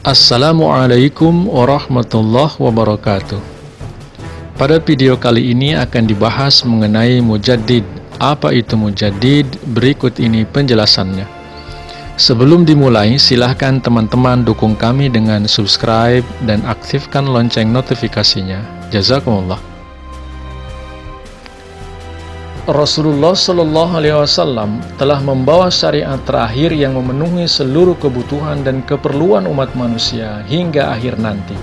Assalamualaikum warahmatullahi wabarakatuh. Pada video kali ini akan dibahas mengenai mujaddid. Apa itu mujaddid? Berikut ini penjelasannya. Sebelum dimulai, silahkan teman-teman dukung kami dengan subscribe dan aktifkan lonceng notifikasinya. Jazakumullah. Rasulullah Shallallahu Alaihi Wasallam telah membawa syariat terakhir yang memenuhi seluruh kebutuhan dan keperluan umat manusia hingga akhir nanti.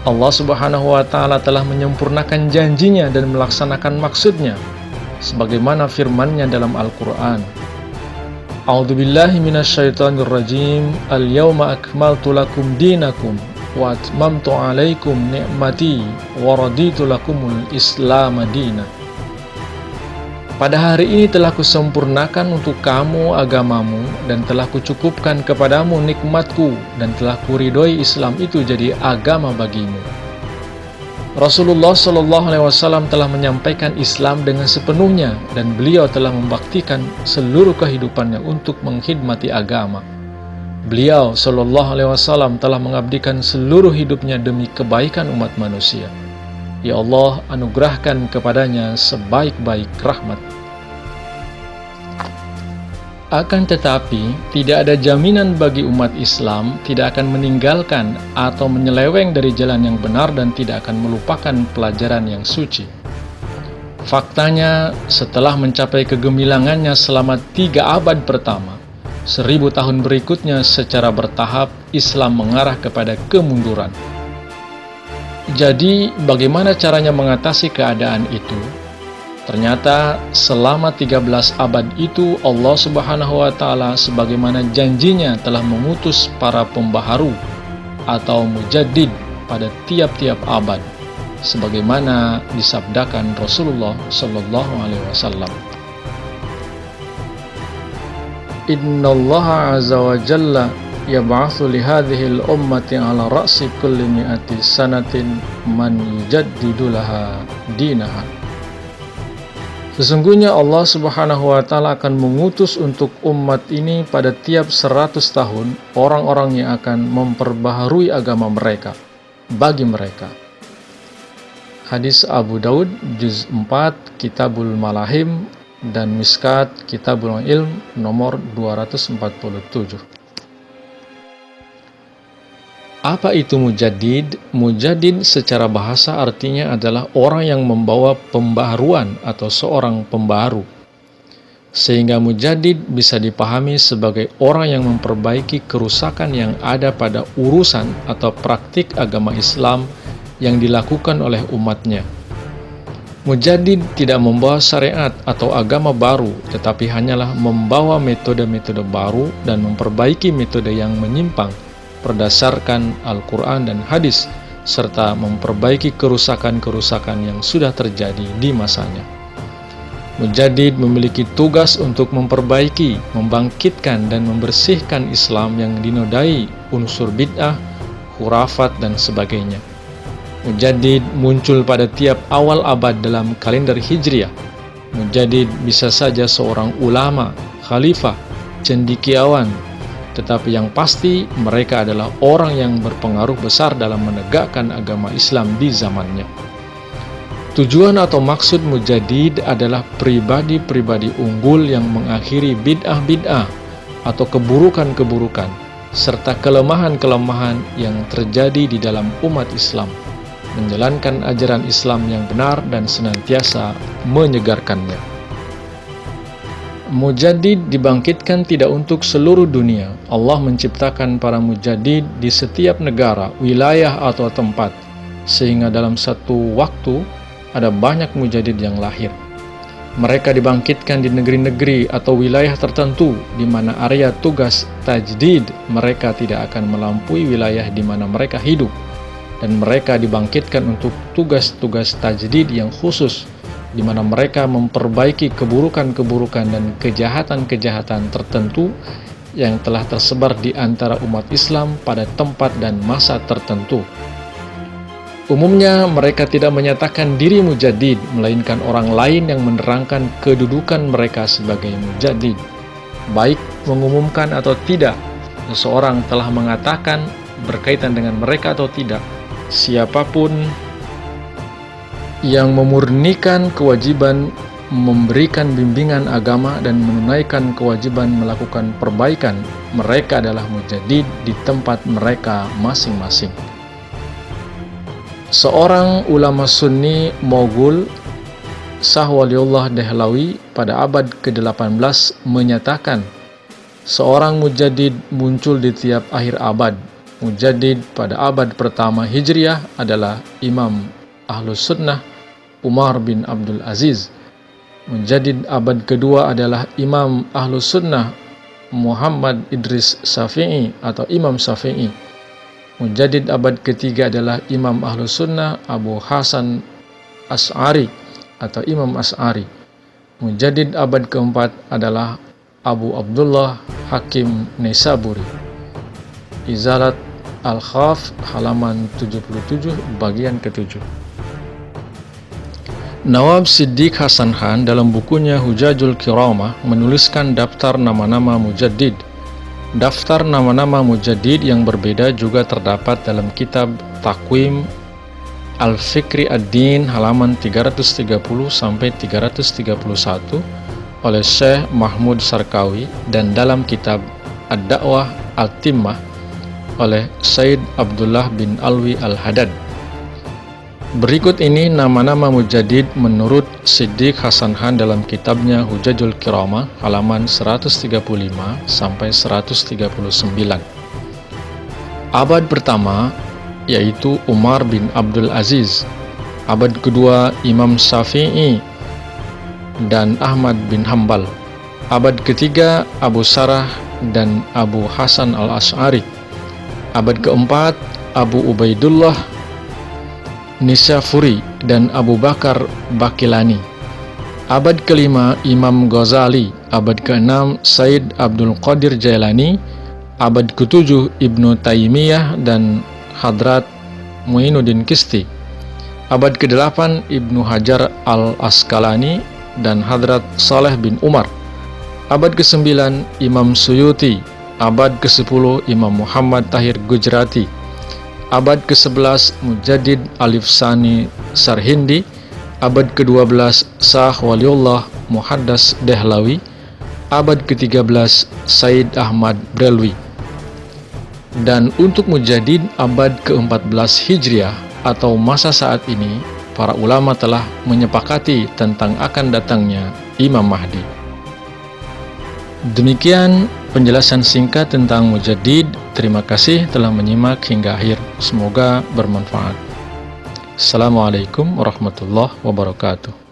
Allah Subhanahu wa Ta'ala telah menyempurnakan janjinya dan melaksanakan maksudnya, sebagaimana firman-Nya dalam Al-Quran. A'udzubillahi minasyaitonirrajim. Al-yawma akmaltu lakum dinakum wa atmamtu alaikum ni'mati wa raditu lakumul Islam madina. Pada hari ini telah kusempurnakan untuk kamu agamamu dan telah kucukupkan kepadamu nikmatku dan telah kuridhoi Islam itu jadi agama bagimu. Rasulullah Shallallahu Alaihi Wasallam telah menyampaikan Islam dengan sepenuhnya dan beliau telah membaktikan seluruh kehidupannya untuk mengkhidmati agama. Beliau Shallallahu Alaihi Wasallam telah mengabdikan seluruh hidupnya demi kebaikan umat manusia. Ya Allah, anugerahkan kepadanya sebaik-baik rahmat. Akan tetapi, tidak ada jaminan bagi umat Islam tidak akan meninggalkan atau menyeleweng dari jalan yang benar dan tidak akan melupakan pelajaran yang suci. Faktanya, setelah mencapai kegemilangannya selama 3 abad pertama, 1000 tahun berikutnya secara bertahap Islam mengarah kepada kemunduran. Jadi, bagaimana caranya mengatasi keadaan itu? Ternyata, selama 13 abad itu, Allah Subhanahu wa Ta'ala sebagaimana janjinya telah mengutus para pembaharu atau mujaddid pada tiap-tiap abad, sebagaimana disabdakan Rasulullah Sallallahu Alaihi Wasallam. Innallaha azza wa jalla yab'atsu li hadhil ummati ala ra'si kulli mi'ati sanatin man yujaddidu laha dinaha. Sesungguhnya Allah Subhanahu wa Ta'ala akan mengutus untuk umat ini pada tiap 100 tahun orang-orang yang akan memperbaharui agama mereka bagi mereka. Hadis Abu Daud juz 4 Kitabul Malahim dan Miskat Kitabul Ilm nomor 247. Apa itu mujaddid? Mujaddid secara bahasa artinya adalah orang yang membawa pembaharuan atau seorang pembaharu. Sehingga mujaddid bisa dipahami sebagai orang yang memperbaiki kerusakan yang ada pada urusan atau praktik agama Islam yang dilakukan oleh umatnya. Mujaddid tidak membawa syariat atau agama baru, tetapi hanyalah membawa metode-metode baru dan memperbaiki metode yang menyimpang berdasarkan Al-Quran dan hadis, serta memperbaiki kerusakan-kerusakan yang sudah terjadi di masanya. Mujaddid memiliki tugas untuk memperbaiki, membangkitkan, dan membersihkan Islam yang dinodai unsur bid'ah, khurafat, dan sebagainya. Mujaddid muncul pada tiap awal abad dalam kalender Hijriah. Mujaddid bisa saja seorang ulama, khalifah, cendekiawan, tetapi yang pasti mereka adalah orang yang berpengaruh besar dalam menegakkan agama Islam di zamannya. Tujuan atau maksud mujaddid adalah pribadi-pribadi unggul yang mengakhiri bid'ah-bid'ah atau keburukan-keburukan, serta kelemahan-kelemahan yang terjadi di dalam umat Islam, menjalankan ajaran Islam yang benar dan senantiasa menyegarkannya. Mujaddid dibangkitkan tidak untuk seluruh dunia. Allah menciptakan para mujaddid di setiap negara, wilayah atau tempat, sehingga dalam satu waktu ada banyak mujaddid yang lahir. Mereka dibangkitkan di negeri-negeri atau wilayah tertentu di mana area tugas tajdid mereka tidak akan melampaui wilayah di mana mereka hidup, dan mereka dibangkitkan untuk tugas-tugas tajdid yang khusus di mana mereka memperbaiki keburukan-keburukan dan kejahatan-kejahatan tertentu yang telah tersebar di antara umat Islam pada tempat dan masa tertentu. Umumnya mereka tidak menyatakan diri mujaddid, melainkan orang lain yang menerangkan kedudukan mereka sebagai mujaddid. Baik mengumumkan atau tidak, seseorang telah mengatakan berkaitan dengan mereka atau tidak, siapapun yang memurnikan kewajiban memberikan bimbingan agama dan menunaikan kewajiban melakukan perbaikan, mereka adalah mujaddid di tempat mereka masing-masing. Seorang ulama sunni Moghul, Shah Waliullah Dehlawi, pada abad ke-18 menyatakan, seorang mujaddid muncul di tiap akhir abad. Mujaddid pada abad pertama Hijriah adalah Imam Ahlus Sunnah Umar bin Abdul Aziz. Mujaddid abad kedua adalah Imam Ahlus Sunnah Muhammad Idris Syafi'i atau Imam Syafi'i. Mujaddid abad ketiga adalah Imam Ahlus Sunnah Abu Hasan Asy'ari atau Imam Asy'ari. Mujaddid abad keempat adalah Abu Abdullah Hakim Naisaburi. Izalat Al-Khaf halaman 77 bagian ke-7. Nawab Siddiq Hasan Khan dalam bukunya Hujajul Kiramah menuliskan daftar nama-nama mujaddid. Daftar nama-nama mujaddid yang berbeda juga terdapat dalam kitab Taqwim Al-Fikri Ad-Din halaman 330-331 oleh Syekh Mahmud Sarkawi dan dalam kitab Ad-Da'wah Al-Timmah oleh Said Abdullah bin Alwi Al-Haddad. Berikut ini nama-nama mujaddid menurut Siddiq Hasan Khan dalam kitabnya Hujajul Kiramah halaman 135-139. Abad pertama yaitu Umar bin Abdul Aziz. Abad kedua Imam Syafi'i dan Ahmad bin Hambal. Abad ketiga Abu Sarah dan Abu Hasan Al-Asy'ari. Abad keempat Abu Ubaidullah Nisafuri dan Abu Bakar Bakilani. Abad kelima Imam Ghazali. Abad keenam Said Abdul Qadir Jailani. Abad ketujuh Ibnu Taimiyah dan Hadrat Muinuddin Kisti. Abad ke-8 Ibnu Hajar Al-Asqalani dan Hadrat Saleh bin Umar. Abad ke-9 Imam Suyuti. Abad ke-10 Imam Muhammad Tahir Gujrati. Abad ke-11 Mujaddid Alif Sani Sarhindi. Abad ke-12 Shah Waliullah Muhaddas Dehlawi. Abad ke-13 Said Ahmad Brelwi. Dan untuk mujaddid abad ke-14 Hijriah atau masa saat ini, para ulama telah menyepakati tentang akan datangnya Imam Mahdi. Demikian penjelasan singkat tentang mujaddid. Terima kasih telah menyimak hingga akhir. Semoga bermanfaat. Assalamualaikum warahmatullahi wabarakatuh.